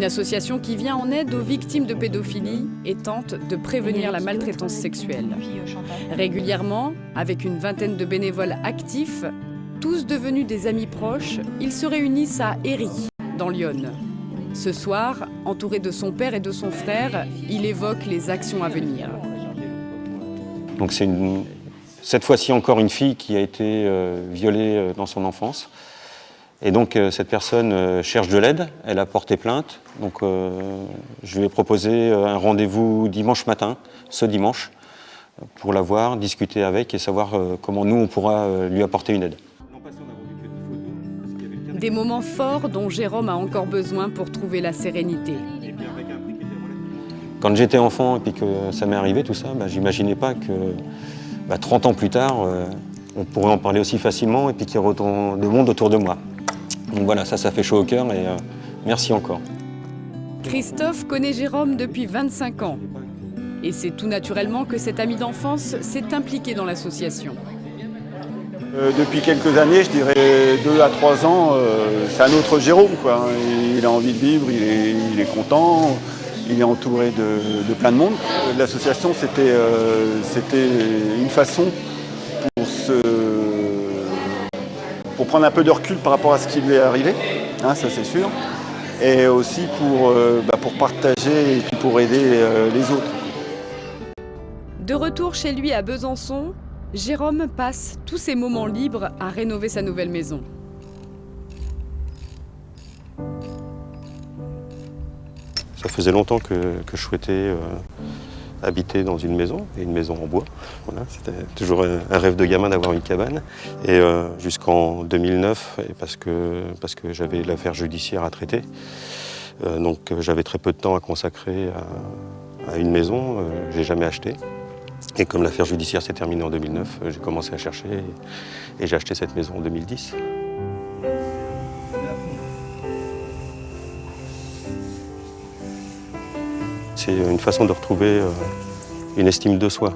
Une association qui vient en aide aux victimes de pédophilie et tente de prévenir la maltraitance sexuelle. Régulièrement, avec une vingtaine de bénévoles actifs, tous devenus des amis proches, ils se réunissent à Héry, dans l'Yonne. Ce soir, entouré de son père et de son frère, il évoque les actions à venir. Donc c'est cette fois-ci encore une fille qui a été violée dans son enfance. Et donc cette personne cherche de l'aide, elle a porté plainte. Donc je lui ai proposé un rendez-vous dimanche matin, ce dimanche, pour la voir, discuter avec et savoir comment nous on pourra lui apporter une aide. Des moments forts dont Jérôme a encore besoin pour trouver la sérénité. Quand j'étais enfant et puis que ça m'est arrivé tout ça, j'imaginais pas que 30 ans plus tard, on pourrait en parler aussi facilement et puis qu'il y aurait autant de monde autour de moi. Donc voilà, ça fait chaud au cœur et merci encore. Christophe connaît Jérôme depuis 25 ans. Et c'est tout naturellement que cet ami d'enfance s'est impliqué dans l'association. Depuis quelques années, je dirais 2 à 3 ans, c'est un autre Jérôme, quoi. Il a envie de vivre, il est content, il est entouré de plein de monde. L'association, c'était une façon pour prendre un peu de recul par rapport à ce qui lui est arrivé, hein, ça c'est sûr, et aussi pour partager et puis pour aider les autres. De retour chez lui à Besançon, Jérôme passe tous ses moments libres à rénover sa nouvelle maison. Ça faisait longtemps que je souhaitais habiter dans une maison, et une maison en bois. Voilà, c'était toujours un rêve de gamin d'avoir une cabane. Et jusqu'en 2009, et parce que j'avais l'affaire judiciaire à traiter, donc j'avais très peu de temps à consacrer à une maison, j'ai jamais acheté. Et comme l'affaire judiciaire s'est terminée en 2009, j'ai commencé à chercher et j'ai acheté cette maison en 2010. C'est une façon de retrouver une estime de soi.